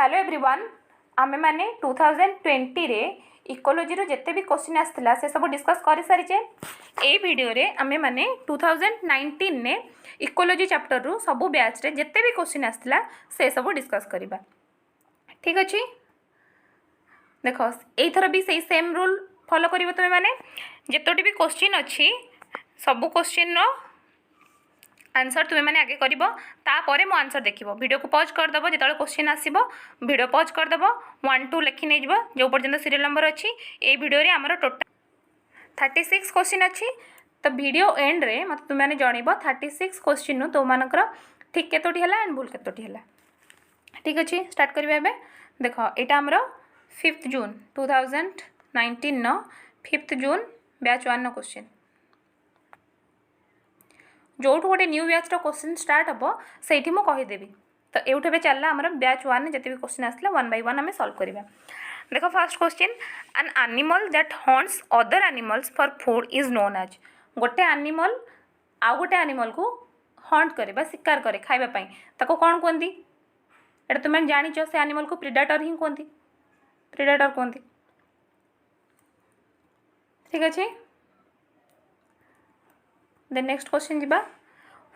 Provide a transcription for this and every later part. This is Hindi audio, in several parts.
हेलो एवरीवन आमे माने 2020 रे इकोलॉजी रो जत्ते भी क्वेश्चन आसला से सब डिस्कस कर सारिचे। ए वीडियो रे आमे माने 2019 ने इकोलॉजी चैप्टर रो सब बैच रे जत्ते भी क्वेश्चन आसला से सब डिस्कस करबा। ठीक अछि, देखो एथर भी सही सेम रूल फॉलो करिवो तुमे माने जतोटी भी क्वेश्चन अछि सब क्वेश्चन रो आंसर तुम्हें मैंने आगे कर मो आंसर देख वीडियो को पॉज करदेव जो क्वेश्चन आसो वीडियो पॉज करदेव 1 2 लिखि नहीं जो पर्यटन सीरियल नंबर अच्छी ये वीडियो रे आमर टोटाल 36 क्वेश्चन अच्छी। तो वीडियो एंड रे मत तुम मैंने जनइब 36 क्वेश्चन तो मानकर ठीक केतोटी है एंड भूल केतोटी है। ठीक अच्छे स्टार्ट करवा एबे देख यहाँ आमर 5 जून 2019 न 5 जून बैच 1 क्वेश्चन जो गोटे न्यू बैच क्वेश्चन स्टार्ट हम से कहीदेवी। तो ये चलला आमर बैच 1 जिते भी क्वेश्चन आसला 1 by 1 आम सॉल्व करवा। देखो first question an animal that hunts other animals for food is known as गोटे एनिमल आउ गोटे एनिमल को हॉन्ट करे शिकार करे खाइबापी ताको कौन कहती एटा तुम जानिच से एनिमल को प्रेडेटर ही कहती प्रेडेटर कहती। ठीक अच्छे then next question jiba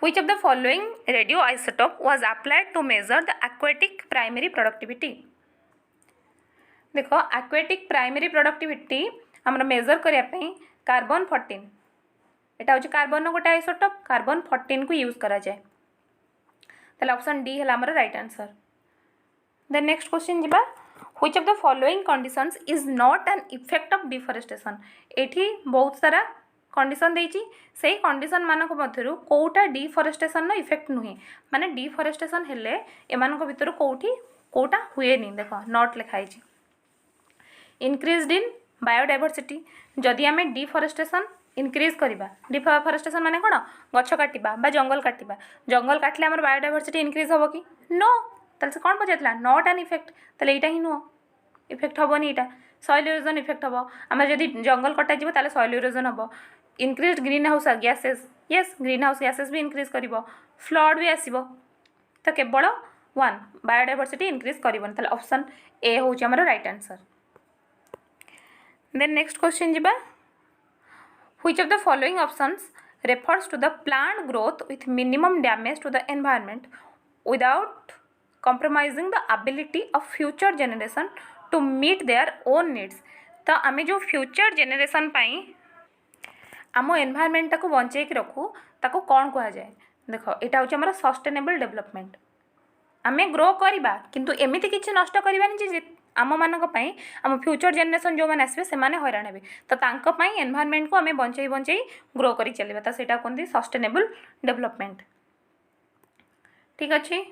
which of the following radioisotope was applied to measure the aquatic primary productivity। देखो aquatic primary productivity हमर मेजर करिया पई कार्बन 14 एटा होची कार्बन गोटे आइसोटोप कार्बन 14 को यूज करा जाए तले ऑप्शन डी है हमर right answer. Then next question जिबा which of the following conditions is not an effect of deforestation एठी बहुत सारा कंडीशन देइची से कंडीशन मानक मध्यरु कोटा डिफॉरेस्टेशन नो इफेक्ट नुहे माने डिफॉरेस्टेशन हेले एमानक भितर कोठी कोटा हुए नी। देखो नॉट लिखाई छी इंक्रीज्ड इन बायोडायवर्सिटी जदि आमे डिफॉरेस्टेशन इंक्रीज करबा डिफॉरेस्टेशन माने कोन गछ काटिबा बा जंगल काटले हमर बायोडायवर्सिटी इंक्रीज होबो कि नो तले से कोन बजेतला नॉट एन इफेक्ट तले एटा ही नो इफेक्ट होबोनी एटा सॉइल इरोजन इफेक्ट होबो आमे जदि जंगल कटा जिवो ताले सॉइल इरोजन होबो। Increase green house gases yes green house gases भी इंक्रीज करिवो फ्लड भी आसीबो तो केवल 1 बायोडायवर्सिटी इंक्रीज करिवो ताले ऑप्शन ए होची हमर right answer. Then next question जिबा which of the following options refers to the plant growth with minimum damage to the environment without compromising the ability of future generation to meet their own needs। तो आमे जो फ्यूचर जेनेरेशन पाई आम एनवायरनमेंट को बंचे रखू ताको कौन कह जाए। देखो यहाँ हूँ आम सस्टेनेबल डेवलपमेंट आमे ग्रो करवा किंतु एमती किसी नष्ट करवानी जे आम मानक आम फ्यूचर जेनेरेशन जो मैंने आसबे से हैरान हे तो एनवायरनमेंट को आम बंचे बंचे ग्रो कर चलवा तो ସେଇଟା कहते सस्टेनेबल डेवलपमेंट। ठीक अच्छे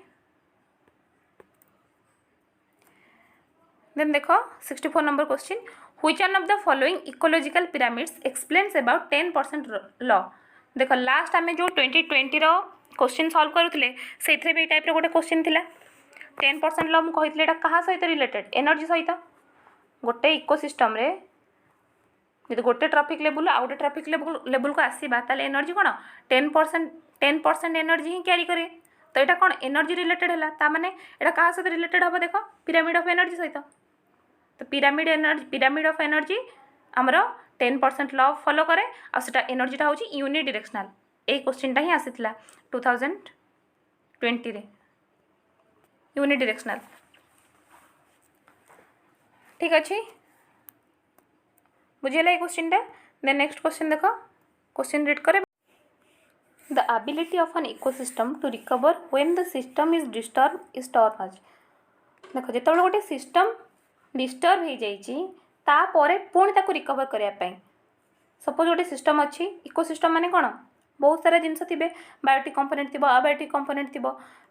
देन देखो 64 number question which one of the following ecological pyramids explains about 10% law। देखो लास्ट आमे जो 2020 रो क्वेश्चन सॉल्व करूथिले सेथरे भी टाइप रो गोटे क्वेश्चन थिला 10% लॉ मु कहितले एटा कहा सहित रिलेटेड एनर्जी सहित गोटे इकोसिस्टम रे यदि गोटे ट्रैफिक लेवल आउ गोटे ट्रैफिक लेवल को आसीबा ताले एनर्जी कोन 10% एनर्जी ही कैरी करे तो एटा कोन एनर्जी रिलेटेड हैला ता माने एटा कहा सहित रिलेटेड हबो देखो पिरामिड ऑफ एनर्जी सहित। तो पिरामिड ऑफ एनर्जी आमर 10% लॉ फॉलो करे आटा एनर्जीटा हूँ यूनिडिरेक्शनल ये क्वेश्चनटा ही आसीला 2020 रे यूनिडिरेक्शनल। ठीक अच्छे बुझेला ये क्वेश्चनटा। देन नेक्स्ट क्वेश्चन देखो क्वेश्चन रीड करे the ability of an ecosystem to recover when the system is disturb is term as. देखो जो गोटे सिस्टम डिस्टर्ब हो जापर पुणी ताको रिकवर करने सपोज गोटे सिस्टम अच्छी इकोसिस्टम माने कौन बहुत सारा जिनस थे बायोटिक कंपोनेंट थी अबायोटिक कंपोनेंट थी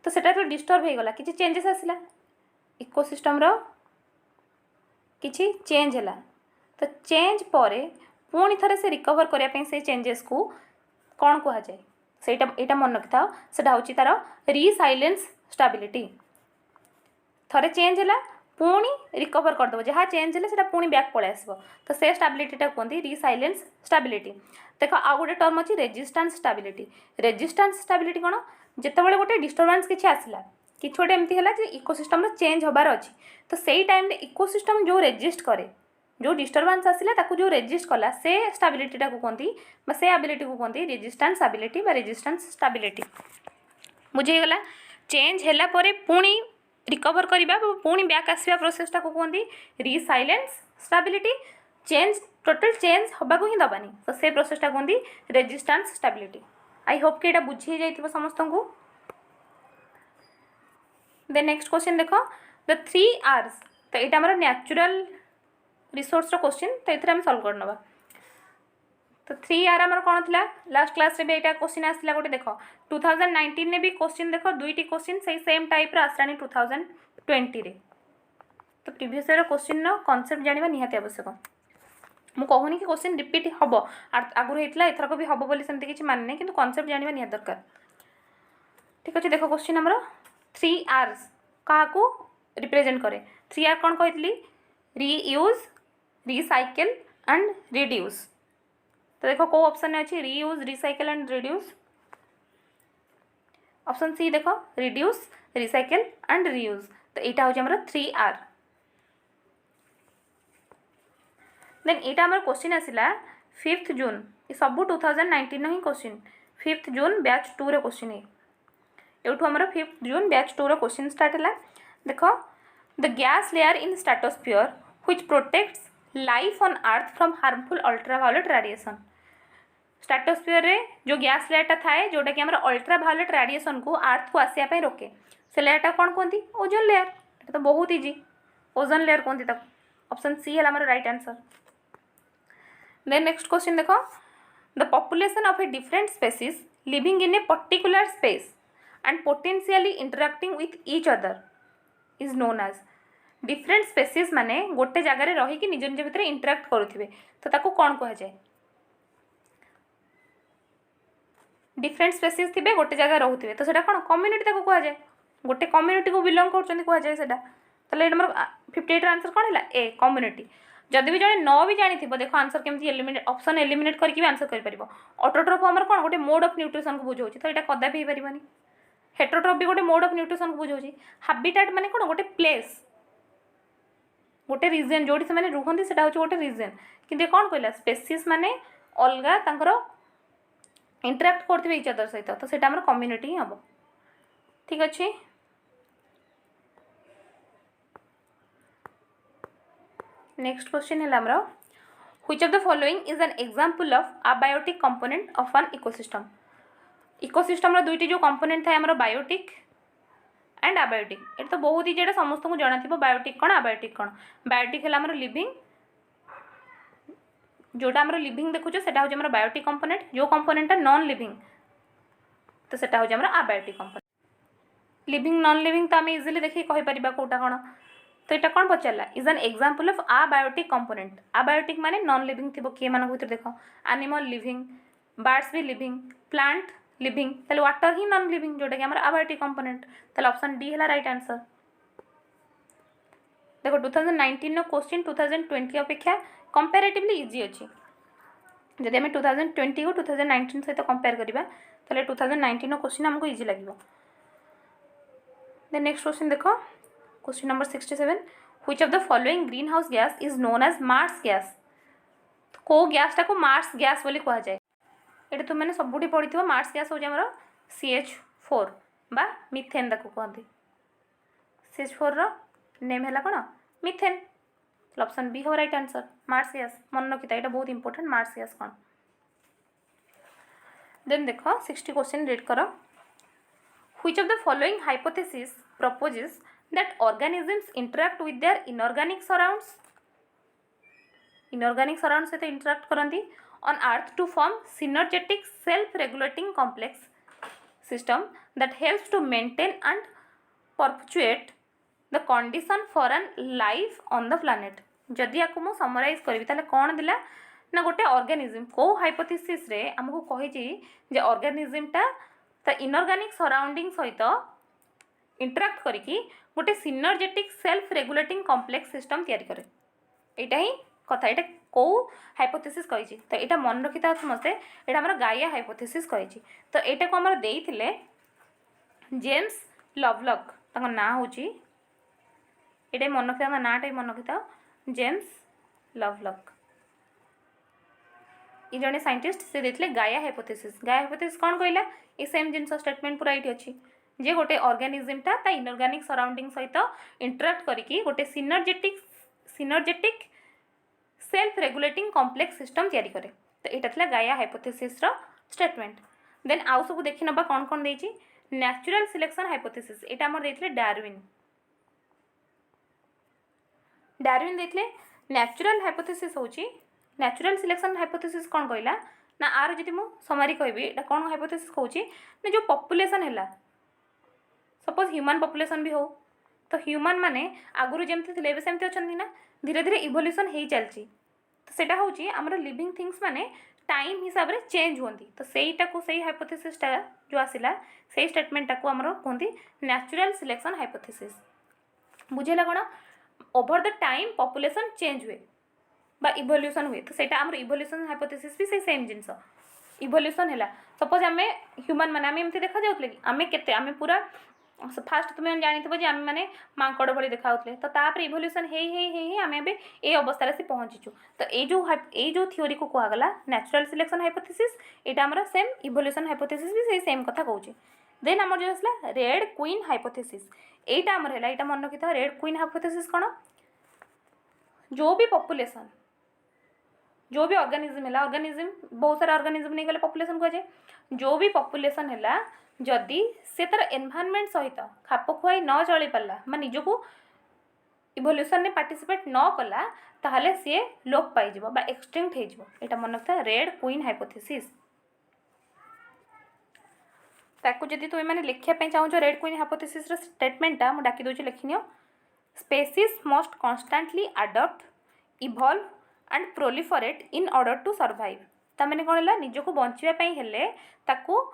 तो सेटा तो डिस्टर्ब हो गला किसी चेंजेस आसला इकोसिस्टम रो किसी चेंज है तो चेंज पर पुणी थे से रिकवर करने से चेंजेस को कौन कह जाए सेटा एटा मन रखि था सेटा होची तार रिसाइलेंस स्टेबिलिटी थरे चेंज है पुणी रिकवर करदेव जहाँ चेंज है पुणी बैक पलि आसो तो से स्टेबिलिटीटा कहते रिसाइलेंस स्टेबिलिटी। देख आउ गोटे टर्म अच्छी रेजिस्टेंस स्टेबिलिटी कौन जितेबाला गोटे डिस्टर्बांस किसी आसला कि छोटे एमती है जे इकोसिस्टम चेंज हबार अच्छी तो सही टाइम इकोसिस्टम जो रेजिस्ट करे जो डिस्टर्बांस आसिला ताकू जो रेजिस्ट कला से स्टेबिलिटीटा को कहती से एबिलिटी को कहती रेजिस्टेंस एबिलिटी रेजिस्टेंस स्टेबिलिटी बुझीगला चेंज है पुणी रिकवर करवा पुणी बैक आसवा प्रोसेसटा को कहती resilience stability change total change हवा को ही दबानी तो से प्रोसेसटा कहती रेजिस्टेंस स्टेबिलिटी आई होप कि यहाँ बुझी जाइए समस्त को देन नेक्स्ट क्वेश्चन देख द 3 R's तो यहाँ आम नेचुरल रिसोर्स क्वेश्चन तो ये सल्व करनवा तो 3R आमर कौन था लास्ट क्लास रे भी यहाँ क्वेश्चन आसला गोटे देख 2019 ने भी क्वेश्चन देख दुईटी क्वेश्चन से सेम टाइप आसलानी 2020 रे तो प्रीवियस ईयर क्वेश्चन कॉन्सेप्ट जाना निहाती आवश्यक मुझे कहूनी कि क्वेश्चन रिपीट हम आगुरी होता एथरक भी हम बोली सेमती किसी माने कि कॉन्सेप्ट जाना निहाती दरकार ठीक अच्छे देख क्वेश्चन आमर 3 R's क्या रिप्रेजेंट करे 3R कौन कही रीयूज रिसाइकल एंड रिड्यूस तो देखो कौ ऑप्शन अच्छी reuse recycle and reduce option C देखो रिड्यूस रिसाइकल एंड रियूज तो यहाँ हूँ आमर 3R देन यहाँ आमर क्वेश्चन आसला 5th जून ये सब 2019 ही क्वेश्चन 5th जून बैच 2 रे क्वेश्चन है एठू आमर 5th जून बैच 2 रो क्वेश्चन स्टार्ट है देख the gas layer in stratosphere which protects life on earth from harmful ultraviolet radiation stratosphere रे जो गैस लेयरटा थाए जोटा कि आमर अल्ट्रावायोलेट रेडिएशन को अर्थ को आसिया रोके से लेयरटा कौन कहती ओजोन लेयर तो बहुत इजी ओजोन लेयर कहती ऑप्शन सी है आमर right answer then next question देख the population of a different species living in a particular space and potentially interacting with each other is known as different species माने गोटे जगार रही कि निज निज भितर इंटराक्ट करुथिबे तो ताको कौन कह जाए डिफरेंट स्पेसीज थिबे गोटे जगह रहउथिबे तो सेटा कौन कम्युनिटी ताको कह जाए गोटे कम्युनिटी को बिलोंग करछन्ती कह जाए सेटा तले नंबर 58 आंसर कौन है ए कम्युनिटी जदि भी जने न भी जानी थी देखो आंसर केमती एलिमिनेट ऑप्शन एलिमिनेट करके भी आंसर कर परिबो ऑटोट्रोफ हमर कौन गोटे मोड ऑफ न्यूट्रिशन को बुझाउची तो एटा कदा भी परिबानी हेट्रोट्रोफ भी गोटे मोड ऑफ न्यूट्रिशन को बुझाउची हैबिटेट माने कौन गोटे प्लेस गोटे रीजन जोटी से माने रुहंती सेटा होची गोटे रीजन किंतु कौन कहला स्पेसीज माने अलगा तांकर इंटराक्ट करथिबे इच अदर सहित तो सेटा हमर कम्युनिटी ही हबो ठीक अछि नेक्स्ट क्वेश्चन है हमर which of the following is an example of abiotic component of an ecosystem ecosystem दुईटी जो कंपोनेंट थाए आमर बायोटिक एंड अबायोटिक ये तो बहुत ही जेटा समस्त को जाना थी बायोटिक कौन अबायोटिक कौन बायोटिक है आमर लिविंग जोटा आमर लिविंग देखुचे सेटा होचे आमर बायोटिक कंपोनेंट जो कंपोनेंट नॉन लिविंग तो सेटा होचे आमर abiotic component living non living तो आम इजिली देखिए कहि परिबा कोटा कौन तो यहाँ कौन पचारा is an example of abiotic component abiotic माने नॉन लिविंग थी किए मान भर देख एनिमल लिविंग बर्ड्स भी लिविंग प्लांट लिविंग ताले वाटर ही नॉन लिविंग जोटा कि आमर अबायोटिक कंपोनेंट ताले ऑप्शन डी है राइट आंसर देखो 2019 नो क्वेश्चन 2020 अपेक्षा कंपैरेटिवली इजी अच्छी जदि आम 2020 को 2019 सहित कंपेयर करवा ताले 2019 नो क्वेश्चन हमको इजी लगे देन नेक्स्ट क्वेश्चन देखो question number 67 which of the following green house gas is known as marsh gas को गैसटा को मार्स गैस बोली कह जाए ये तुम मैंने सबुठी पढ़ी मार्स गैस हूँ आमर CH4 बा मिथेन ताको कहते CH4 रो नेम है कौन मिथेन ऑप्शन बी हो राइट आंसर मार्स गैस मन रखी ये बहुत इंपोर्टेंट मार्स गैस कौन देन देख 60 क्वेश्चन रीड कर which of the following hypothesis proposes that organisms interact with their inorganic surrounds से interact करती on earth to form synergetic self-regulating complex system that helps to maintain and perpetuate the condition for an life on the planet जदि आपको मु समराइज करी ताले कौन दिला ना गोटे ऑर्गेनिज्म को हाइपोथेसिस रे हमको कहि जे ऑर्गेनिज्म टा त इनऑर्गेनिक सराउंडिंग सहित इंटराक्ट करिकी गोटे synergetic self regulating complex system तैयारी करे एटा ही कथा एटा को हाइपोथेसिस कही तो यहाँ मन रखी था समस्ते यहाँ आम गाइया हाइपोथेसिस कही तो यहाँ को आम देइथिले जेम्स लवलक तांको ना होची एटा मन रखिता नाटा मन रखिता जेम्स लवलक। ये जड़े साइंटिस्ट से देते गाया हाइपोथेसिस। गाया हाइपोथेसिस कौन कहला ये सेम जिनस स्टेटमेंट पूरा ये अच्छी जे गोटे ऑर्गेनिज्मटा ता इनऑर्गेनिक सराउंडिंग सहित इंटरेक्ट करिकी गोटे synergetic self regulating complex system तैयारी करे। तो यहाँ था गाया हाइपोथेसिस रो स्टेटमेंट। देन आउ सब देखि नबा कौन कौन देछि नेचुरल सिलेक्शन हाइपोथेसिस एटा हमर देथिले डार्विन देथिले नेचुरल हाइपोथेसिस होची नेचुरल सिलेक्शन हाइपोथेसिस कौन कहला ना आर जदि मु समारी कहबी एटा कौन हाइपोथेसिस कहूची ना जो पॉपुलेशन हैला सपोज ह्यूमन पॉपुलेशन भी हो तो ह्यूमन माने आगुरु जेमति थिले एबे सेमति अछंती ना धीरे धीरे इवोल्यूशन हेई चलची तो सेटा होची हमर लिविंग थिंग्स माने टाइम हिसाब रे चेंज होंदी तो सेईटा को सेई हाइपोथेसिस टा जो आसिला सेई स्टेटमेंट टा को हमर कोंती नेचुरल सिलेक्शन हाइपोथेसिस। बुझेला कोन over the time population change हुए बा इवोल्यूशन हुए तो सेटा हमर इवोल्यूशन हाइपोथेसिस भी सेम जिंस इवोल्यूशन हैला सपोज आमे ह्यूमन माने आमे एमती देखा जाउतले कि आमे केते आमे पूरा फास्ट तुम जानिथबो जे आमे माने मांकड़ भली देखाउतले तो तापर इवोल्यूशन हे आमे बे ए अवस्था रे से पहुंचीचु तो ए जो थ्योरी को कहा गला नेचुरल सिलेक्शन हाइपोथेसिस एटा हमर सेम इवोल्यूशन हाइपोथेसिस भी सेम कथा कहूची। देन हमर जो असला रेड क्वीन हाइपोथेसिस एटा हमर हैला एटा मन रखिता रेड क्वीन हाइपोथेसिस कोन जो भी पॉपुलेशन जो भी ऑर्गेनिज्म है ऑर्गेनिज्म बहुत सारा ऑर्गेनिज्म नहीं गले पॉपुलेशन को जाए जो भी पॉपुलेशन है जदि से तार एनवायरनमेंट सहित खाप खुआई न चली पारा मैं निजको इवोल्यूशन में पार्टिसिपेट न कला ताहले सी लोप पाई बा एक्सटिंक्ट हो एटा मन रखता रेड क्वीन हाइपोथेसिस। ताकू जदि तुम मैंने लिखापी चाहो रेड क्वीन हाइपोथेसिस स्टेटमेंटा मुझे डाकी दूसरी लिखिनियो species must constantly adapt evolve and proliferate in order to survive ताने कौन है निजको बचापी हेले ताकू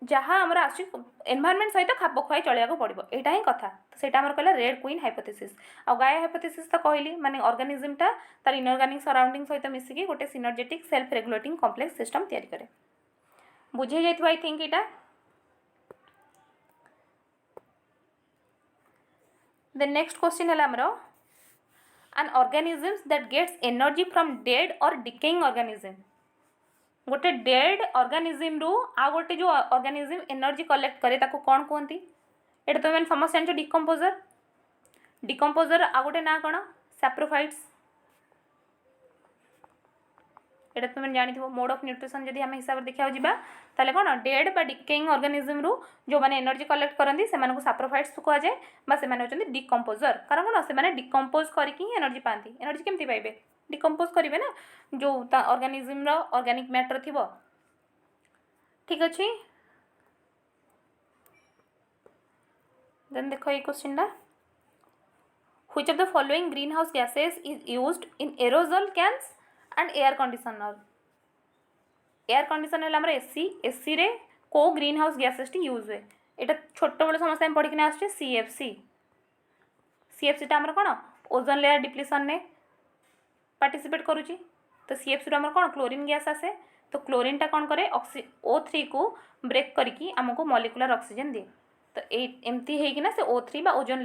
जहाँ आमर आस एनवायरनमेंट सहित खाप खुआई चलिया पड़ो यहाँ ही कथा तो सेटा आमर कहला रेड क्वीन हाइपोथेसिस। आ गाया हाइपोथेसिस तो कहली माने ऑर्गेनिज्मटा तार इनऑर्गेनिक सराउंडिंग सहित मिसिकी गोटे synergetic self regulating complex system तैयारी करे। बुझे जाइथिबा आई थिंक इटा। The next question है आमर an organism that gets energy from dead or decaying organism गोटे डेड ऑर्गेनिज्म रु आ गोटे जो ऑर्गेनिज्म एनर्जी कलेक्ट करे ताको कौन कहती एटा तो मैंने समस्त जान डिकम्पोजर आ गोटे ना कौन सैप्रोफाइट्स एटा तो मैंने जानी मोड ऑफ न्यूट्रिशन जदि आम हिसाब से देखा जावा ताले कौन डेड बा डिकेइंग ऑर्गेनिज्म रु जो मैंने एनर्जी कलेक्ट करती से सैप्रोफाइट्स कह जाए बा से डिकम्पोजर कारण कौन से डिकम्पोज करके एनर्जी पाती एनर्जी केमती पाइबे डिकम्पोज करेंगे ना जो ऑर्गेनिज्म ऑर्गेनिक मैटर थी ठीक अच्छे। देन देखो ये question which of the following green house gases is used in aerogel cans and air conditioner air conditioner आम एसी रे को green house gases T use हुए यहाँ छोट बड़े समस्या पढ़ी आसचे सीएफसी आम कौन ओजोन लेयर डिप्लीसन ने पार्टिसिपेट करुच्ची तो सीएफसी आम कौन क्लोरीन गैस आसे तो क्लोरीन टा कौन करे O3 को ब्रेक करके आमको मॉलिक्यूलर ऑक्सीजन दिए तो एमती होना से O3 बा ओजोन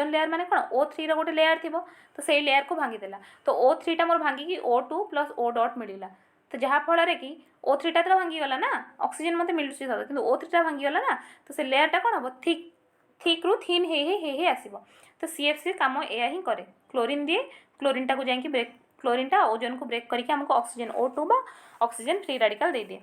लेयर माने कौन O3 रो गोटे लेयर थी तो से लेयर को भांगीदेला तो O3 टा मोर भांगिकी O2 प्लस O डॉट मिलला तो जहाँफल कि O3 टा तो भांगीगला ना ऑक्सीजन मत मिलूँ सदा कि O3 टा भांगीगला ना तो से लेयर टा कौन हम थिक रु थीन हे आसो तो सीएफसी काम या ही करे क्लोरीन दिए क्लोरीन टा को जाकि ब्रेक क्लोरीन टा ओजोन को ब्रेक करके हमको ऑक्सीजन O2 बा ऑक्सीजन फ्री रेडिकल दे दिए।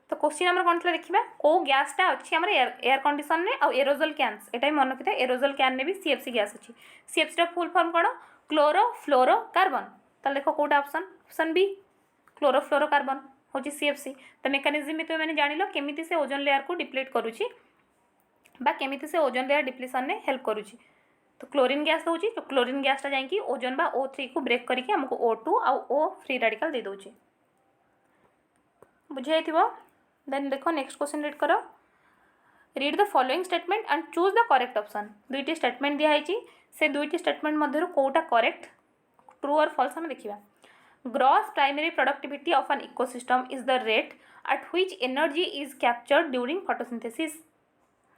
तो क्वेश्चन आम कौन देखा कौ गैसटा अच्छी आम एयर कंडीशन में आ एरोजल कैन्स एटा मन रखी था एरोजल कैन में भी सीएफसी गैस अच्छी सीएफसी फुल फॉर्म कौन क्लोरोफ्लोरो कार्बन तो देख कौटा ऑप्शन बी क्लोरोफ्लोरो कार्बन हूँ सीएफसी तो मेकानिज्म भी तुम मैंने जान लो केमी से ओजोन लेयर को डिप्लीट करुच्ची केमी से ओजोन लेयर डिप्लीसन में हेल्प करुच्ची तो क्लोरीन गैस दूसरी तो क्लोरीन गैसटा जाकि ओजोन बा O3 को ब्रेक करके हमको O2 आ O फ्री रेडिकल दे दूची बुझे थो। देन देखो नेक्स्ट क्वेश्चन रीड करो read the following statement and choose the correct option दुईटी स्टेटमेंट दिखाई से दुईटी स्टेटमेंट मध्य कौटा करेक्ट ट्रू और फॉल्स आम देखा gross primary productivity of an ecosystem is the rate at which energy is captured during photosynthesis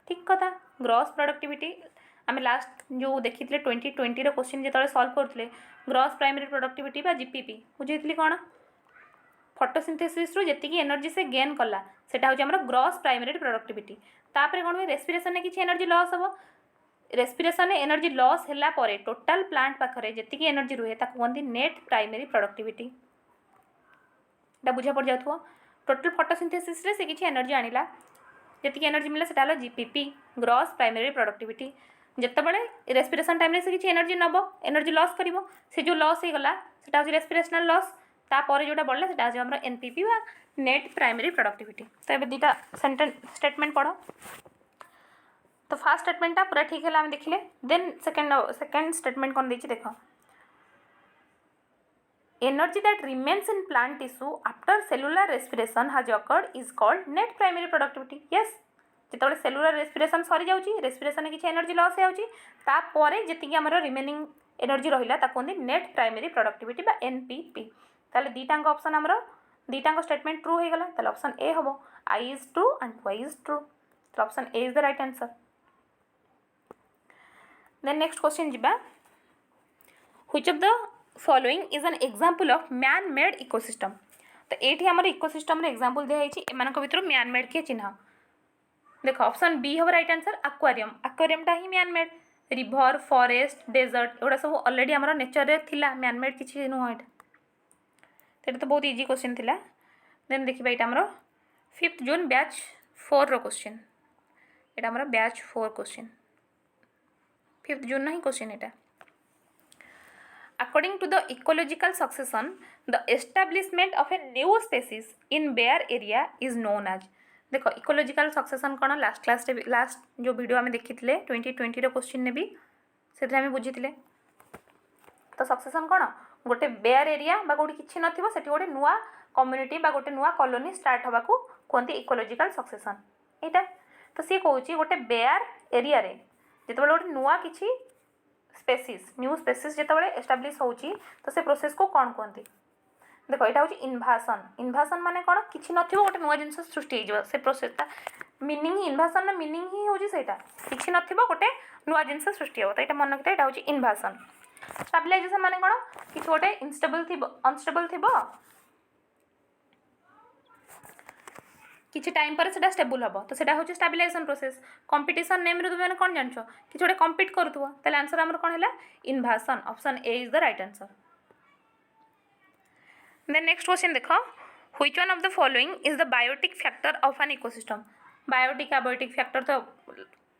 ठीक कथा ग्रॉस प्रोडक्टिविटी आम लास्ट जो देखी 2020 क्वेश्चन जो सॉल्व करते ग्रॉस प्राइमरी प्रोडक्टिविटी बा जीपीपी बुझे कौन फोटोसिंथेसिस जी एनर्जी से गेन कला सेटा हूँ आम ग्रॉस प्राइमरी प्रोडक्टिविटी तापर कौन हुए रेस्पिरेशन में किसी एनर्जी लॉस हम रेस्पिरेशन एनर्जी लॉस होला परे टोटाल प्लांट पाखरे जी एनर्जी रुहे कहते नेट प्राइमरी प्रोडक्टिविटी बुझा पड़ जाओ टोटाल फोटोसिंथेसिस से किसी एनर्जी आनिला जी एनर्जी मिला सेटा जीपीपी ग्रॉस प्राइमरी प्रोडक्टिविटी जितेबाला रेस्पिरेशन टाइम से किसी एनर्जी नब एनर्जी लॉस कर से जो लॉस हो गला सेटा हूँ रेस्पिरेशनल लॉस तापर जोटा बढ़ला सेटा हूँ आम एनपीपी वा नेट प्राइमरी प्रोडक्टिविटी। तो ये दुईटा स्टेटमेंट पढ़ तो फास्ट स्टेटमेंटा पूरा ठीक है आम देखिले देन सेकेंड स्टेटमेंट कौन देख देख energy that remains in plant tissue after cellular respiration has occurred is called net primary productivity yes जिते सेलुलर रेस्पिरेशन सरी जाऊँगी रेस्पिरेशन किसी एनर्जी लॉस होपर जी आम रिमेनिंग एनर्जी रहा कहते नेट प्राइमरी प्रोडक्टिविटी बा एनपीपी ताले दीटांग ऑप्शन आमर दीटांग स्टेटमेंट ट्रू हो गला ताले ऑप्शन ए हम I is true and Y is true तो option A is the right answer. Then next question जीबा which of the following is an example of man made ecosystem तो ये आमर इकोसिस्टम एग्जांपल दिखाई एम भर मैन मेड किए चिन्ह देख ऑप्शन बी हम राइट आंसर एक्वेरियम एक्वेरियमटा ही man made river forest desert एगुड़ा सब ऑलरेडी आमर नेचर रे थिला मैन मेड किसी नुह ये तो बहुत इजी क्वेश्चन थिला। देन देखिए यहाँ आमर 5th जून बैच 4 रो क्वेश्चन यहाँ आमर बैच 4 क्वेश्चन 5th जून ना ही क्वेश्चन यहाँ according to the ecological succession the establishment of a new species in bare area is known as देख इकोलॉजिकल सक्सेशन कौन लास्ट क्लास लास्ट जो वीडियो आम देखी 2020 रो क्वेश्चन ने भी से बुझी तो सक्सेशन कौन गोटे बेयर एरिया बा गोटे किसी नथिबो सेठी गोटे नुआ कम्युनिटी बा गोटे नुआ कॉलोनी स्टार्ट होगा कहते इकोलॉजिकल सक्सेशन यहाँ तो सी कौन गोटे बेयर एरिया रे जितेबाला गोटे नुआ किसी स्पेसीज न्यू स्पेसीज जितेबाला एस्टाब्लिश होची तो से प्रोसेस को कौन कहते देख यहाँ हूँ इनभासन इनभासन माने कौन किसी नथिबो गोटे नुआ जिनस सृष्टि हो से प्रोसेसटा मीनिंग इनभासन मीनिंग ही होची सेटा किसी नथिबो गोटे नुआ जिनस सृष्टि हो तो यहाँ मन रखिए यहाँ हूँ इनभासन स्टेबलाइजेशन माने कौन कि गोटे इनस्टेबल थी अनस्टेबल थी किसी टाइम पर सेटा स्टेबल हम तो सेटा हूँ स्टेबलाइजेशन प्रोसेस कंपटीशन नेम रे तुम कौन जान कि गोटे कंपीट करूँ ताले आंसर आमर कौन है इनभासन option A is the right answer. Then next question देख which one of the following is the biotic factor of an ecosystem biotic abiotic factor तो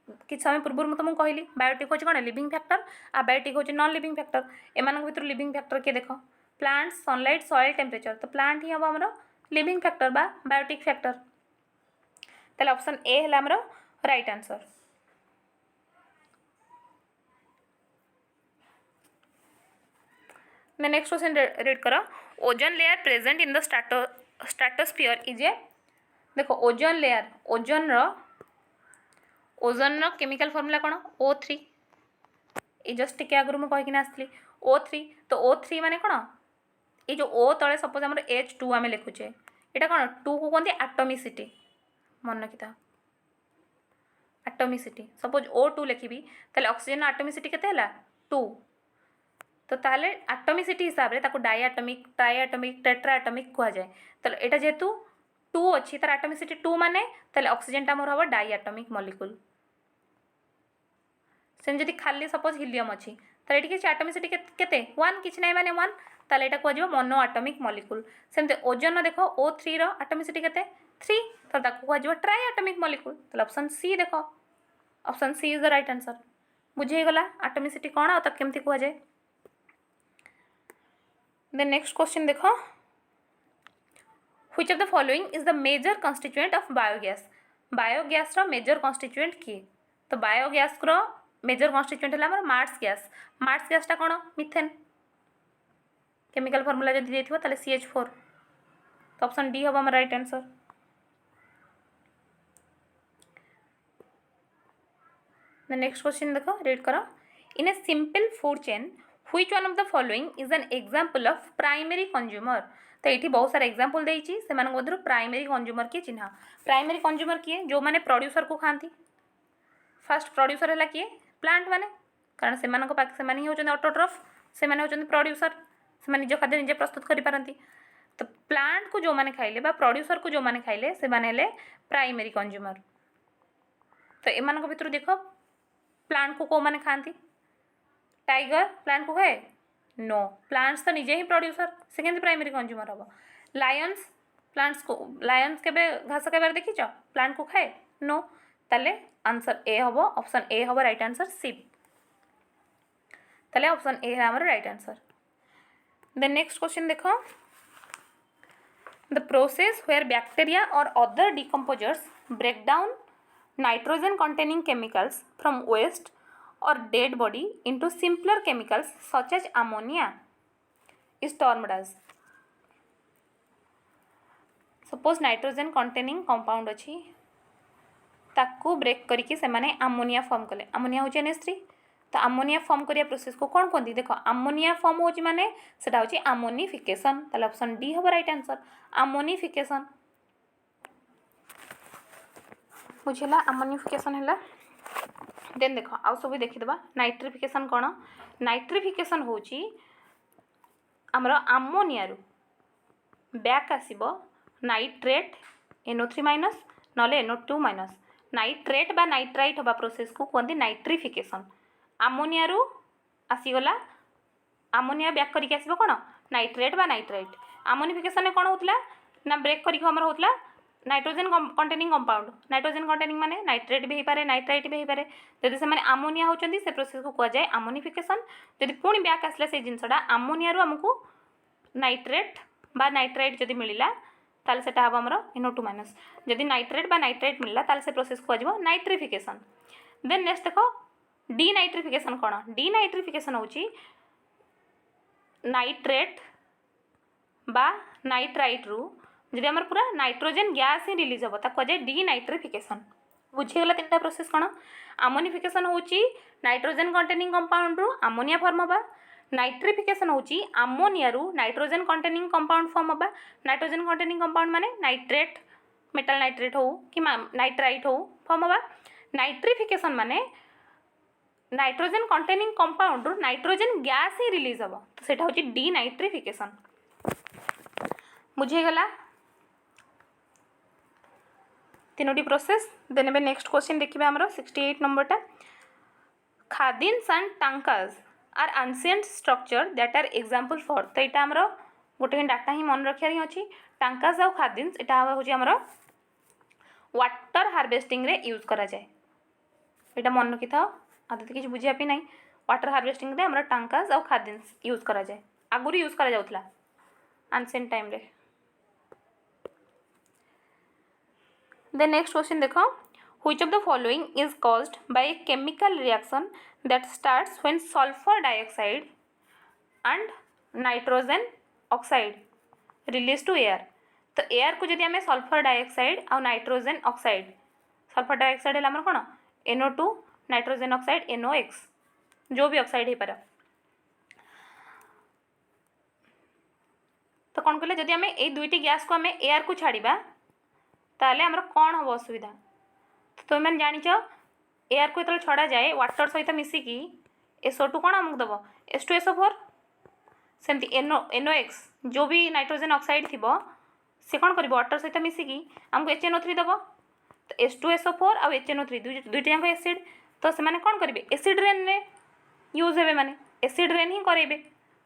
किसी समय पूर्व तुमको कहली बायोटिक हूँ कौन लिविंग फैक्टर आबायोटिक हूँ नॉन लिविंग फैक्टर एम भर लिविंग फैक्टर किए देख प्लांट सनलाइट सॉइल टेम्परेचर तो प्लांट ही हम आमर लिविंग फैक्टर बा बायोटिक फैक्टर ताले ऑप्शन ए है आमर right answer. Next question read कर ozone layer present in the stratosphere is a देखो ozone layer ozone chemical formula कौन O3 ये जस्ट टिके आगुरी मुझे कहीकिना आसली O3 तो O3 माने कौन ये जो O तले सपोज आम H2 आम लिखुचे यहाँ कौन 2 को कहते एटॉमिसिटी मन रखी एटॉमिसिटी सपोज O2 लिखी ताले ऑक्सीजन एटॉमिसिटी केते हला 2 तो ताले एटॉमिसिटी हिसाब से ताको डायएटॉमिक ट्रायएटॉमिक टेट्राएटॉमिक कह जाए तो यहाँ जेहेतु 2 अच्छी तार एटॉमिसिटी 2 माने ताले ऑक्सीजन मोर हम डायएटॉमिक मॉलिक्यूल से जब खाली सपोज हिलियम अच्छी तो ये किसी एटॉमिसिटी केते 1 किसी ना माने 1 ताले एटा कह मोनो एटॉमिक मॉलिक्यूल सेमते ओजोन देखो O3 रो एटॉमिसिटी केते 3 तो ताको कह ट्रायएटॉमिक मॉलिक्यूल तो ऑप्शन सी देखो option C is the right answer बुझे गला एटॉमिसिटी कौन आ केमती कह जाए। देन नेक्स्ट क्वेश्चन देखो which of the following is the major constituent of biogas रो मेजर कॉन्स्टिट्यूएंट किए तो बायोगैस रो मेजर कॉन्स्टिट्यूएंट है मार्स गैसटा कौन मिथेन केमिकल फॉर्मूला जब देथिबो ताले CH4 तो ऑप्शन डी हम right answer. The next question देखो रीड करो in a simple food chain which one of the following is an example of primary consumer तो ये बहुत सारा एग्जांपल देइछि से प्राइमरी कंज्यूमर किए चिन्ह प्राइमरी कंज्यूमर किए जो माने प्रोड्यूसर को खाती फास्ट प्रोड्यूसर है किए प्लांट मैंने कारण से ही होचंदी ऑटोट्रफ से होचंदी प्रोड्यूसर से निज खाद्य निजे प्रस्तुत करिपारंती तो प्लांट को जो मैंने खाइले बा प्रोड्यूसर को जो मैंने खाइले से माने प्राइमरी कंज्यूमर तो एमान भितर देख प्लांट को मैंने खाती टाइगर प्लांट को खाए नो प्लांट्स तो निजे ही प्रोड्यूसर से केमती प्राइमरी कंज्यूमर हम लायंस लायंस के घास खाइबार देखीच प्लांट को खाए नो ताले आंसर ए हम ऑप्शन ए हम राइट आंसर सिप ताले ऑप्शन ए है हमारा right answer. Then next question देखो द प्रोसेस वेयर बैक्टीरिया और other decomposers break down nitrogen containing chemicals from waste or dead body into simpler chemicals such as ammonia is termed as suppose nitrogen containing compound अच्छी ताकू ब्रेक करके से माने अमोनिया फॉर्म कले अमोनिया होची NH3 तो अमोनिया फॉर्म करिया प्रोसेस को कौन कहते देखो अमोनिया फॉर्म होची माने सेटा होची अमोनिफिकेशन ताले ऑप्शन डी हो राइट आंसर अमोनिफिकेशन बुझेगा अमोनिफिकेशन है। देन देख आउ सब देखीदबा नाइट्रिफिकेशन कौन नाइट्रिफिकेशन होची आमर अमोनिया रु बैक आसीबो नाइट्रेट NO3 माइनस नले NO2 माइनस नाइट्रेट बा नाइट्राइट होबा प्रोसेस को कहते नाइट्रिफिकेशन अमोनिया रु आसीगला अमोनिया बैक करके आसीबो कौन नाइट्रेट बा नाइट्राइट अमोनिफिकेशन कौन होतला ना ब्रेक करके हमर होतला nitrogen containing compound nitrogen containing माने नाइट्रेट भी हो पारे नाइट्राइट भी हो पारे जदि से माने अमोनिया होचंदी से प्रोसेस को कह जाए अमोनिफिकेशन जदि पुणी बैक आसला से जिनसटा अमोनिया रु हमको नाइट्रेट बा नाइट्राइट जदि मिलिला ताले सेटा हम हमर NO2 माइनस जदि नाइट्रेट बा नाइट्राइट मिलला ताले से प्रोसेस को आजबो नाइट्रिफिकेशन। देन नेक्स्ट देखो डी नाइट्रिफिकेशन कौन डी नाइट्रिफिकेशन होची नाइट्रेट बा नाइट्राइट रु जदि आमर पूरा नाइट्रोजन गैस ही रिलीज हम ताको जाए डी नाइट्रिफिकेशन बुझीगला तीनटा प्रोसेस कौन अमोनिफिकेशन होची नाइट्रोजन कंटेनिंग कंपाउंड रु अमोनिया फॉर्म होबा नाइट्रिफिकेशन होची अमोनिया रु नाइट्रोजन कंटेनिंग कंपाउंड फॉर्म होबा नाइट्रोजन कंटेनिंग कंपाउंड माने नाइट्रेट मेटल नाइट्रेट हो कि नाइट्राइट हो फॉर्म होबा नाइट्रिफिकेशन माने नाइट्रोजन कंटेनिंग कंपाउंड रु नाइट्रोजन गैस ही रिलीज हम तो सेटा होची डी नाइट्रिफिकेशन बुझीगला तीनोटी process. Then a next question देखिए आमर 68 नंबरटा khadins and tankas are ancient structure that are example for तो यहाँ आमर गोटे डाटा ही मन रखार ही अच्छी टांकाज आउ खादिन्स यहाँ हूँ आमर वाटर हार्वेस्टिंग रे यूज करा जाए यहाँ मन रखी था आदत किसी बुझापी ना वाटर हार्वेस्टिंग रे आमर टांकाज आउ खादिन्स यूज करा जाए आगुरी यूज करा जाउथला एंशिएंट टाइम रे। The next question देखो which of the following is caused by a chemical reaction that starts when sulfur dioxide and nitrogen oxide released to air तो एयर को जदि आम सल्फर डाइऑक्साइड और नाइट्रोजन ऑक्साइड सल्फर डाइऑक्साइड है कौन NO2 नाइट्रोजन ऑक्साइड NOx जो भी ऑक्साइड हो पार तो कौन कहले जदि आम ए दुईटी गैस को आम एयर को छाड़ा ताले आमर कौन हम असुविधा तो मैंने जानिच एयर को जो छड़ा जाए वाटर सहित मिसिकी SO2 कौन आमको दब H2SO4 सेमती NOx जो भी नाइट्रोजन ऑक्साइड थी सी कौन कर वाटर सहित मिसिकी आमको HNO3 दब तो H2SO4 और HNO3 दुईटी जाक एसिड तो से कौन करेंगे एसिड रेन में यूज हे माने एसिड रेन ही करेंगे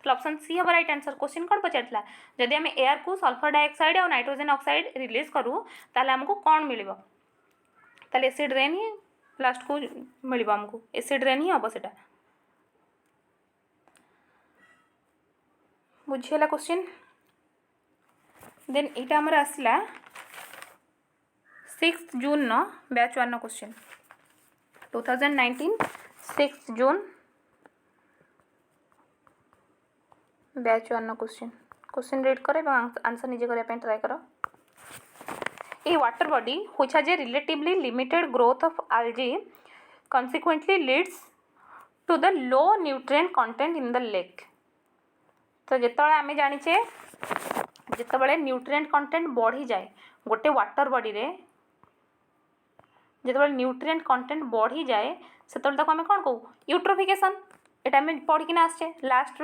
तो ऑप्शन सी हम राइट आंसर। क्वेश्चन कौन पचार जदि आम एयर को सल्फर डाइऑक्साइड और नाइट्रोजन ऑक्साइड रिलीज करूँ ताले आमको कौन मिल ताले एसिड रेन ही लास्ट को मिल आमको एसिड रेन ही हम सेटा बुझीगला क्वेश्चन। देन यहाँ आमर आसला 6 जून न batch 1 question 2019 6 June batch 1 question read कर आंसर निजे करने ट्राए कर। A water body which has a relatively limited growth of algae consequently leads to the low nutrient content in the lake तो जितेबाला आम जाचे जितेबाला न्यूट्रिएंट कंटेंट बढ़ी जाए गोटे वाटर बॉडी रे जो न्यूट्रिएंट कंटेंट बढ़ी जाए से आम कौन कहू यूट्रोफिकेशन। एटा आम पढ़िकिना आसचे लास्ट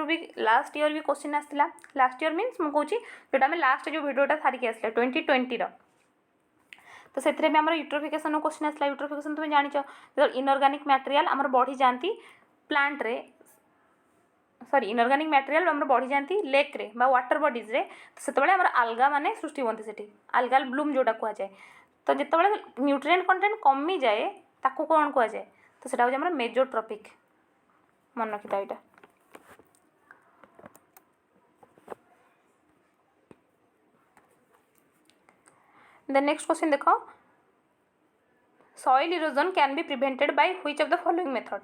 ईयर भी क्वेश्चन आसला। लास्ट ईयर मीन्स मुझे कहूँ जोटा आम लास्ट जो भिडियोटा सारिकी आसला 2020 तो से आम यूट्रोफिकेशन क्वेश्चन आसला। यूट्रोफिकेशन तुम जान जो इनऑर्गेनिक मटेरियल आम बढ़ी जाती प्लांट रे सॉरी इनऑर्गेनिक मटेरियल आम बढ़ी जाती लेक रे बा वाटर बॉडीज रे तो से आलगा माने सृष्टि होती से आलगाल ब्लूम जोटा कहुए। तो जिते न्यूट्रिएंट कंटेंट कमी जाए ताकू कौन कहुए तो सेटा हूँ मेजोट्रॉपिक मन रखिता यहाँ। देन नेक्स्ट क्वेश्चन देख soil erosion can be prevented by which of the following method.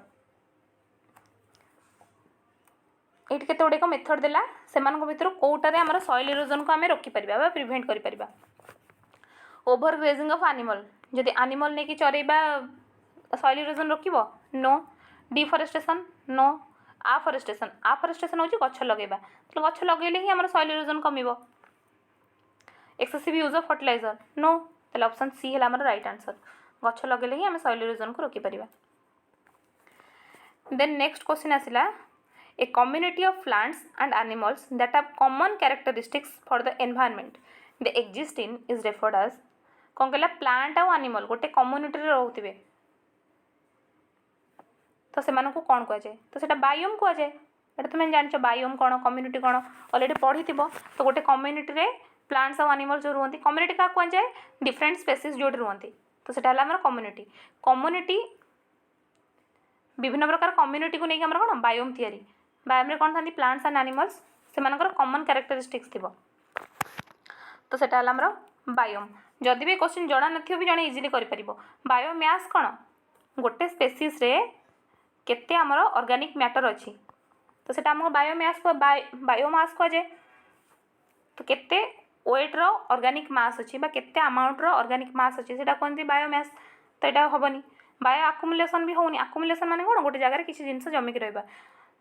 ये केते गुड़े मेथड देला से भितर कौटारे आम सॉइल इरोजन को आम रोकीपर प्रिवेंट कर। ओभर ग्रेजिंग ऑफ एनिमल जदि एनिमल नहीं कि चरेबा सॉइल इरोजन रोकब नो। Deforestation no. आफरेस्टेशन हूँ गछ लगेबा तो गछ लगेले ही आम सॉइल इरोजन कमिबो। Excessive use of fertilizer no. तो ऑप्शन सी है आम राइट आंसर गछ लगेले ही आम सॉइल इरोजन को रोकीपर। देन नेक्स्ट क्वेश्चन आसला a community of plants and animals that have common characteristics for the environment they exist in is referred as कौन कहला प्लांट आउ एनिमल गोटे कम्युनिटी रोथे तो से कौन कहुए तो सेटा बायोम कहुए। ये तुम जान बायोम कौन कम्युनिटी कौन अलरेडी पढ़ी तो गोटे कम्युनिटी रे प्लांट्स और एनिमल जो रुहति कम्युनिटी क्या कहुए डिफरेंट स्पेसीज जो रुहति तो सेटा आमर कम्युनिटी। कम्युनिटी विभिन्न प्रकार कम्युनिटी को लेकिन कौन बायोम तैयारी बायोम रे कौन था प्लांट्स एंड एनिमल्स से कॉमन कैरेक्टरिस्टिक्स थी तो सेटा आमर बायोम। जदि भी क्वेश्चन जना न भी जड़े इजिली कर बायोमास कौन गोटे स्पेसीज रे केते आमर ऑर्गेनिक मैटर अच्छी तो सेटा आमको बायोमास कहुए। तो केते वेट रो ऑर्गेनिक मास अच्छी केते अमाउंट रो ऑर्गेनिक मास अच्छी सेटा कहते बायोमास। तो यहाँ हेनी बायो आकुमुलेसन भी होनी। आकुमुलेसन माने कौन गोटे जगह किसी जिन जमिक रहा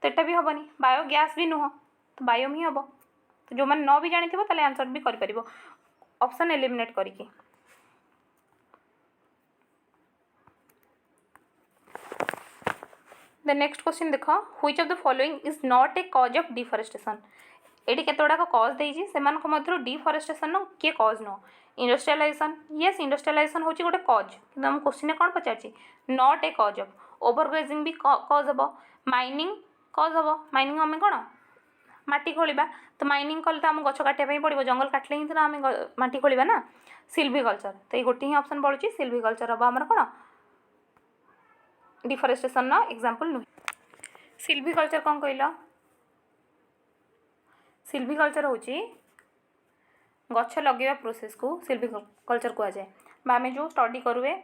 तो यहाँ भी हेनी बायोगैस भी नुह तो बायोम ही हम। तो जो मैंने न भी जानी ताले आंसर भी कर ऑप्शन एलिमिनेट करके। द नेक्स्ट क्वेश्चन देख which of the following is not a cause of deforestation. ये केते गुड़ाक कज देती से डिफॉरेस्टेशन किए कज नुह। इंडस्ट्रियलाइजेशन येस इंडस्ट्रियलाइजेशन हूँ गोटे कज कि आम क्वेश्चन कौन पचार नॉट ए कज ऑफ। ओवरग्रेजिंग भी कज हम। माइनिंग कज हम। माइनिंग आम कौन माटी खोलिबा तो माइनिंग कले तो आम गछ काटापी पड़ो जंगल काटले ही आम माटी खोलिबा ना। सिल्विकल्चर तो ये गोटे ही ऑप्शन पड़ुची सिल्विकल्चर हम आमर कौन डिफॉरेस्टेशन एग्जांपल नुह। सिल्विकल्चर कौन कहल सिल्विकल्चर हूँ गछ लगेवा प्रोसेस को सिल्विकल्चर कहुए। आम जो स्टडी करुए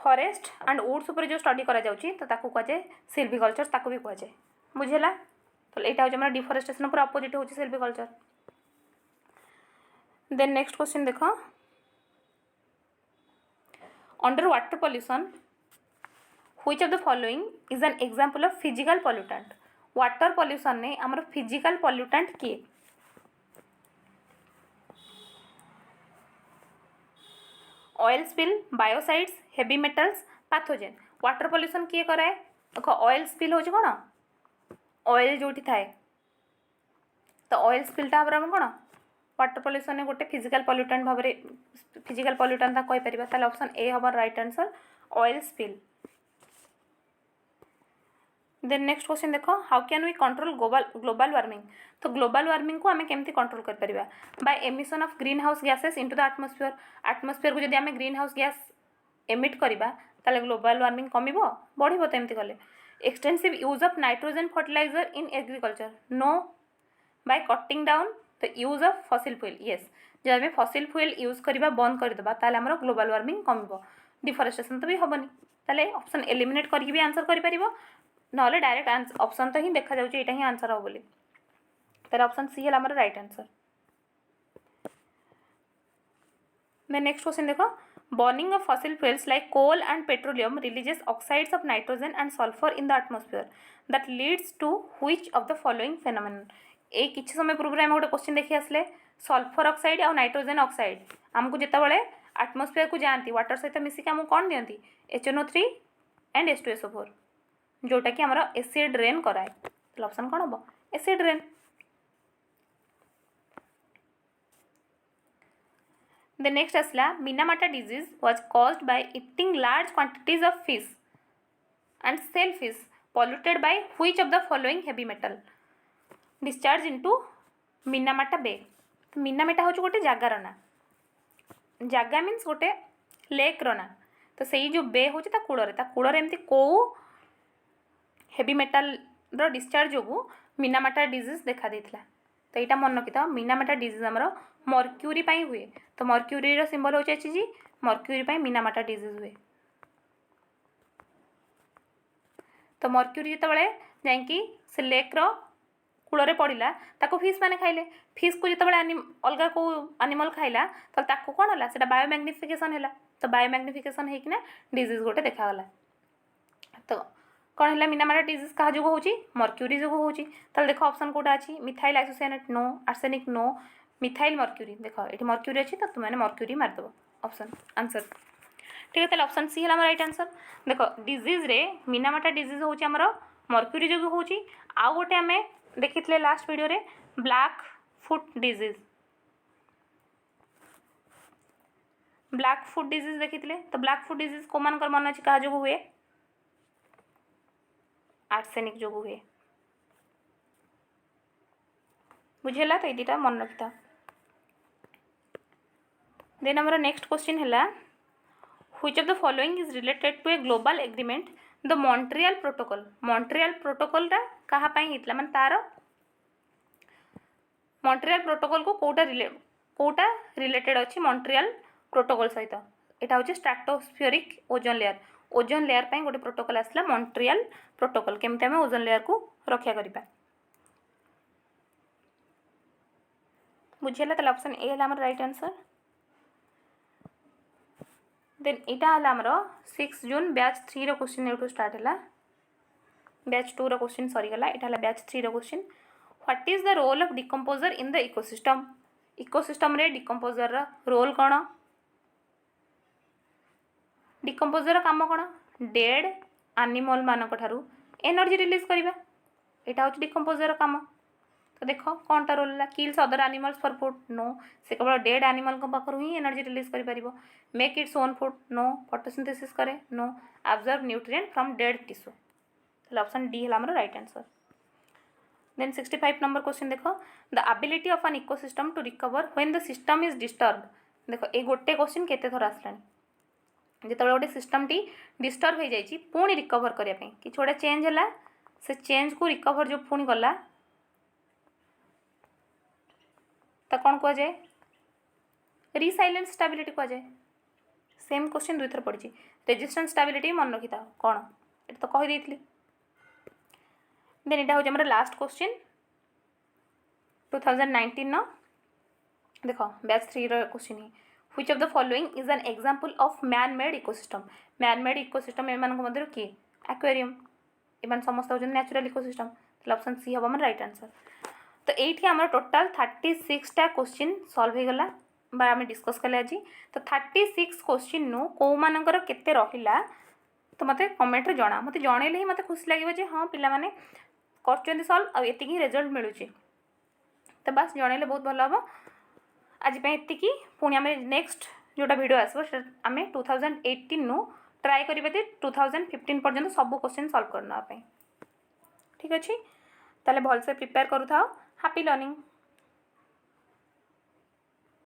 फॉरेस्ट एंड वुड्स उपर जो स्टडी करा जाउची तो ताकू कहुए सिल्विकल्चर ताकू भी कहुए बुझेला। तो यहाँ हूँ डिफॉरेस्टेशन पूरा अपोजिट हूँ सिल्विकल्चर। देन नेक्स्ट क्वेश्चन देख under water pollution which of the following is an example of physical pollutant. Water pollution ने आमर फिजिकल पॉल्यूटेंट किए oil spill biocides heavy metals pathogen. Water pollution किए कराए देख ऑयल स्पिल हूँ कौन ऑयल जो थाए तो ऑयल स्पिलटा भाव कौन वाटर पॉल्यूशन ने गोटे फिजिकल पॉल्यूटेंट भाव फिजिकल पॉल्यूटेंट था कहीपर ऑप्शन ए हम right answer oil spill. Then next question देख how can we control global warming. तो ग्लोबल वार्मिंग को आम केमती कंट्रोल कर by emission of greenhouse gases into the atmosphere. Atmosphere को जब आम ग्रीन हाउस गैस एमिट करवा ताले ग्लोबल वार्मिंग कमिबो बढ़िबो तो एमती कले। Extensive use of nitrogen fertilizer in agriculture no. By cutting down to use of fossil fuel yes जब आम फसिल फ्यूल यूज करवा बंद करदेबा ताले हमर ग्लोबल वार्मिंग कमिबो। डिफॉरेस्टेशन तो भी हेनी ताले ऑप्शन एलिमिनेट करके भी आंसर कर परिबो ना डायरेक्ट ऑप्शन तो ही देखा जाउची एटा ही आंसर हो बोली ताले ऑप्शन सी है हमर right answer. Then next question देखो burning of fossil fuels like coal and petroleum releases oxides of nitrogen and sulfur in the atmosphere that leads to which of the following phenomenon। एक किसी समय पूर्व आम गोटे क्वेश्चन देखी आसले सल्फर ऑक्साइड और नाइट्रोजन ऑक्साइड आमको जिते आटमोस्फियर को जाती वाटर सहित मिसिक आमको कौन दियंती HNO3 एंड H2SO4 जोटा कि आमर एसिड रेन कराए ऑप्शन कौन हम acid rain. The next asla Minamata disease was caused by eating large quantities of fish and shellfish polluted by which of the following heavy metal discharged into Minamata Bay। तो Minamata हूँ गोटे जगार ना जगह मीन्स गोटे लेक रो ना तो सही जो बे हूँ कूलर एमती कौ हेवी मेटाल रो डिस्चार्ज जो मिनामाटा डिजीज देखा देता। तो यहाँ मन रखी था मिनामाटा डिजीज आमर मर्क्यूरी हुए तो मर्क्यूरी रो सिंबल हो जी मर्क्यूरी मिनामाटा डिजीज हुए। तो मर्क्यूरी जो जाकि से लेक रो कूल पड़ा ताको फिश मैंने खाइले फिश को जो अलग को एनिमल खाइला तो ताको कौन है बायोमैग्निफिकेशन है तो बायोमैग्निफिकेशन होना डिजीज गोटे देखागला। तो कौन है मिनामाटा डिजीज क्या जो हो मर्क्यूरी जो हो देख ऑप्शन कोटा अच्छी methyl isocyanate no arsenic no methyl mercury देख ये मर्क्यूरी अच्छी तो तुम्हें मर्क्यूरी मारिदेव ऑप्शन आंसर ठीक है। ऑप्शन सी है राइट आंसर। देख डिजीज रे मिनामाटा डिजीज हूँ आमर मर्क्यूरी जो हूँ आउ गोटे आम देखी लास्ट वीडियो रे ब्लैक फुट डिजीज देखी तो ब्लैक फुट डिजीज को मान मन अच्छी क्या जो हुए आर्सेनिक जो हुए बुझेला तो ये मन रखी था। देन हमारा नेक्स्ट क्वेश्चन है which of the following is related to a global agreement the Montreal Protocol टा कहाँ होता माने तार मॉन्ट्रियल प्रोटोकॉल को कोटा रिलेटेड अच्छी मॉन्ट्रियल प्रोटोकॉल सहित यहाँ हूँ स्ट्राटोस्फेरिक ओजोन लेयर पे गोटे प्रोटोकॉल आसला मॉन्ट्रियल प्रोटोकॉल केमती आम ओजोन लेयर को रक्षा करवा बुझेला तो ऑप्शन ए है राइट आंसर। देन यहाँ है आमर 6 जून बैच 3 रो क्वेश्चन ये स्टार्ट है बैच 2 रो क्वेश्चन सरीगला यहाँ है बैच 3 रो question what is the role of decomposer in the ecosystem रे डिकम्पोजर रोल कौन डिकम्पोजर काम कौन डेड एनिमल मानक ठारू एनर्जी रिलीज करवा यहाँ हूँ डिकम्पोजर काम। तो देख कौन ता रोल है kills other animals for food no से केवल डेड एनिमल पाखर ही एनर्जी रिलीज कर make its own food no photosynthesis करे no absorb nutrient from dead tissue तो ऑप्शन डी है right answer. Then 65 number question देख the ability of an ecosystem to recover when the system is disturb देख ये गोटे क्वेश्चन केते थर आसला जो गोटे सिस्टम टी डिस्टर्ब हो जाए पुणी रिकवर करने कि गोटे चेंज है से चेंज को रिकवर जो पुणी गला तो कौन कह जाए रिसाइलेंट स्टेबिलिटी कह जाए सेम क्वेश्चन दुई थर पड़ी रेजिस्टेंस स्टेबिलिटी मन रखी था कौन ये तो कहीदे। देन यहाँ हूँ लास्ट क्वेश्चन 2019 न देख बैच 3 रो क्वेश्चन ही which of the following is an example of man made ecosystem एम किए एक्वेरियम एम समस्त होती नेचुरल इकोसिस्टम तो ऑप्शन सी हम राइट आंसर। तो ये आम टोटाल 36टा क्वेश्चन सॉल्व हो गला आम डिस्कस कले आज। तो 36 क्वेश्चन नु कौ मानकर केते रहिला तो मते कमेंट रे जना मते जणेले ही मते खुशी लगे हाँ पिला माने करचंदी सॉल्व आ एतिकी रिजल्ट मिलू तो बस जणेले बहुत भल हम आज एतिकी पुणी आम नेक्स्ट जोटा वीडियो आसो आम 2018 नु ट्राए करिबे 2015 पर्यंत सब क्वेश्चन सॉल्व करना ठीक अच्छे ताले भल से प्रिपेयर करू था। Happy learning.